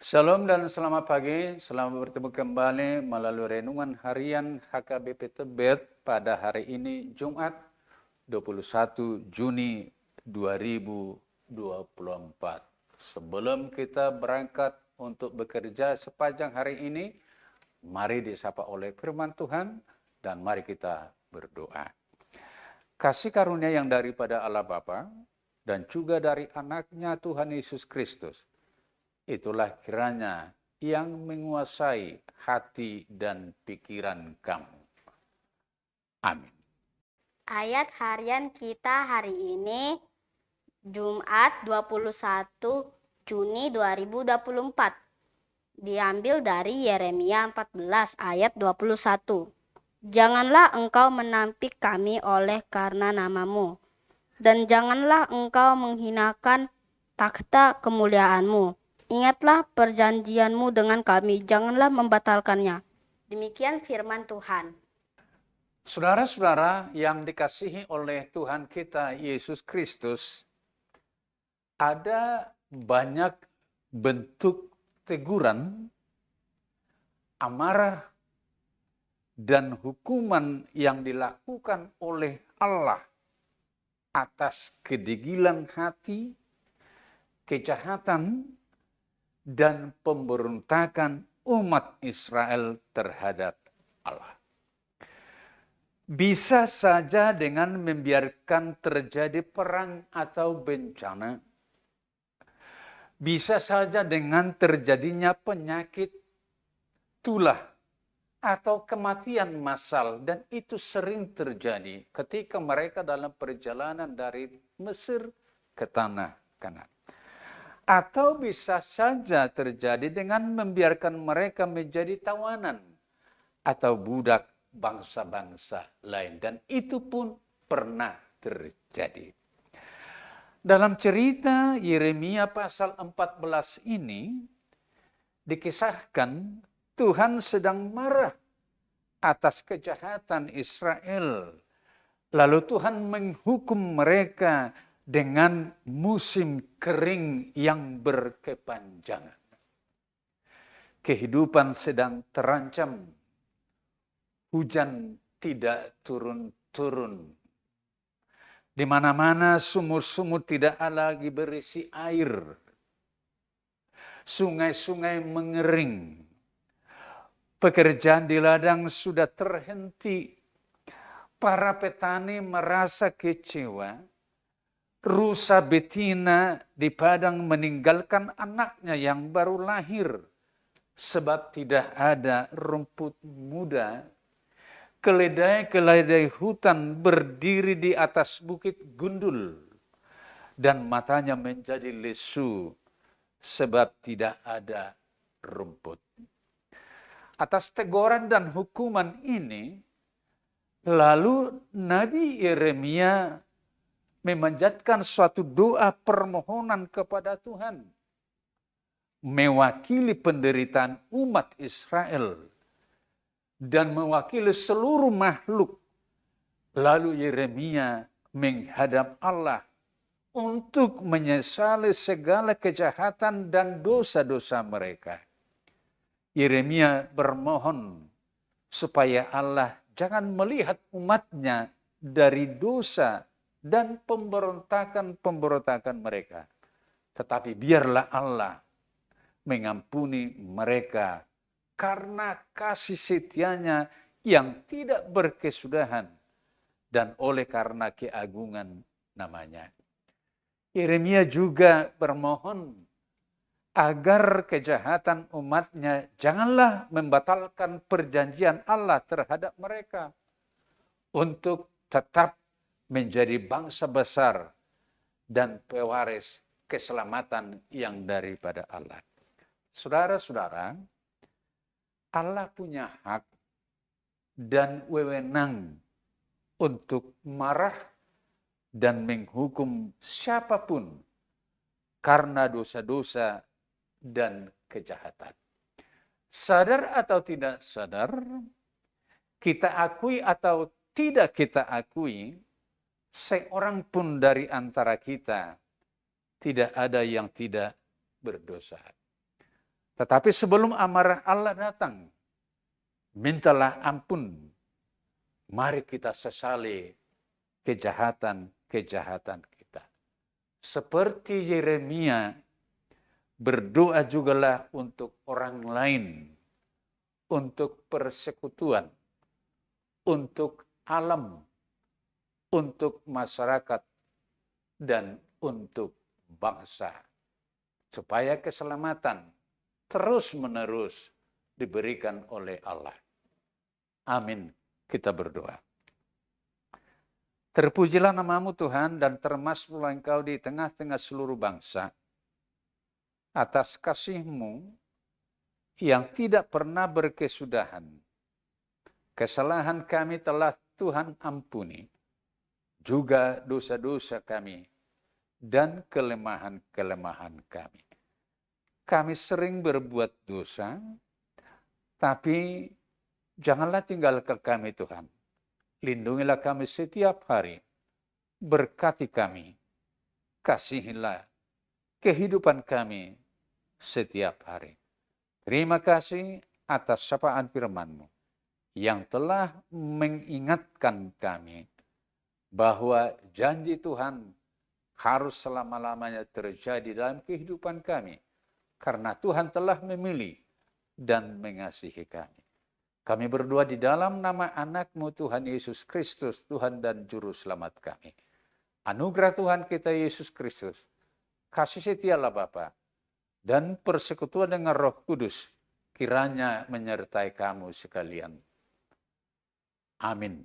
Shalom dan selamat pagi, selamat bertemu kembali melalui renungan harian HKBP Tebet pada hari ini Jumat 21 Juni 2024. Sebelum kita berangkat untuk bekerja sepanjang hari ini, mari disapa oleh firman Tuhan dan mari kita berdoa. Kasih karunia yang daripada Allah Bapa dan juga dari anaknya Tuhan Yesus Kristus, itulah kiranya yang menguasai hati dan pikiran kamu. Amin. Ayat harian kita hari ini Jumat 21 Juni 2024. Diambil dari Yeremia 14 ayat 21. Janganlah engkau menampik kami oleh karena namamu, dan janganlah engkau menghinakan takhta kemuliaanmu. Ingatlah perjanjianmu dengan kami, janganlah membatalkannya. Demikian firman Tuhan. Saudara-saudara yang dikasihi oleh Tuhan kita Yesus Kristus, ada banyak bentuk teguran, amarah, dan hukuman yang dilakukan oleh Allah atas kedegilan hati, kejahatan, dan pemberontakan umat Israel terhadap Allah. Bisa saja dengan membiarkan terjadi perang atau bencana. Bisa saja dengan terjadinya penyakit tulah atau kematian massal, dan itu sering terjadi ketika mereka dalam perjalanan dari Mesir ke tanah Kanaan. Atau bisa saja terjadi dengan membiarkan mereka menjadi tawanan atau budak bangsa-bangsa lain, dan itu pun pernah terjadi. Dalam cerita Yeremia pasal 14 ini dikisahkan Tuhan sedang marah atas kejahatan Israel. Lalu Tuhan menghukum mereka dengan musim kering yang berkepanjangan. Kehidupan sedang terancam. Hujan tidak turun-turun. Di mana-mana sumur-sumur tidak lagi berisi air. Sungai-sungai mengering. Pekerjaan di ladang sudah terhenti. Para petani merasa kecewa. Rusa betina di padang meninggalkan anaknya yang baru lahir. Sebab tidak ada rumput muda. Keledai-keledai hutan berdiri di atas bukit gundul. Dan matanya menjadi lesu. Sebab tidak ada rumput. Atas teguran dan hukuman ini, lalu Nabi Yeremia memanjatkan suatu doa permohonan kepada Tuhan, mewakili penderitaan umat Israel dan mewakili seluruh makhluk. Lalu Yeremia menghadap Allah untuk menyesali segala kejahatan dan dosa-dosa mereka. Yeremia bermohon supaya Allah jangan melihat umatnya dari dosa dan pemberontakan mereka. Tetapi biarlah Allah mengampuni mereka karena kasih setianya yang tidak berkesudahan dan oleh karena keagungan namanya. Yeremia juga bermohon agar kejahatan umatnya janganlah membatalkan perjanjian Allah terhadap mereka untuk tetap menjadi bangsa besar dan pewaris keselamatan yang daripada Allah. Saudara-saudara, Allah punya hak dan wewenang untuk marah dan menghukum siapapun karena dosa-dosa dan kejahatan. Sadar atau tidak sadar, kita akui atau tidak kita akui, seorang pun dari antara kita tidak ada yang tidak berdosa. Tetapi sebelum amarah Allah datang, mintalah ampun. Mari kita sesali kejahatan-kejahatan kita. Seperti Yeremia, berdoa jugalah untuk orang lain, untuk persekutuan, untuk alam, untuk masyarakat, dan untuk bangsa. Supaya keselamatan terus-menerus diberikan oleh Allah. Amin. Kita berdoa. Terpujilah namamu Tuhan dan termasuklah Engkau di tengah-tengah seluruh bangsa atas kasih-Mu yang tidak pernah berkesudahan. Kesalahan kami telah Tuhan ampuni, juga dosa-dosa kami dan kelemahan-kelemahan kami. Kami sering berbuat dosa, tapi janganlah tinggalkan kami Tuhan. Lindungilah kami setiap hari, berkati kami, kasihilah kehidupan kami setiap hari. Terima kasih atas sapaan firman-Mu yang telah mengingatkan kami bahwa janji Tuhan harus selama-lamanya terjadi dalam kehidupan kami. Karena Tuhan telah memilih dan mengasihi kami. Kami berdoa di dalam nama anak-Mu Tuhan Yesus Kristus, Tuhan dan Juru Selamat kami. Anugerah Tuhan kita Yesus Kristus, kasih setia Allah Bapa, dan persekutuan dengan Roh Kudus, kiranya menyertai kamu sekalian. Amin.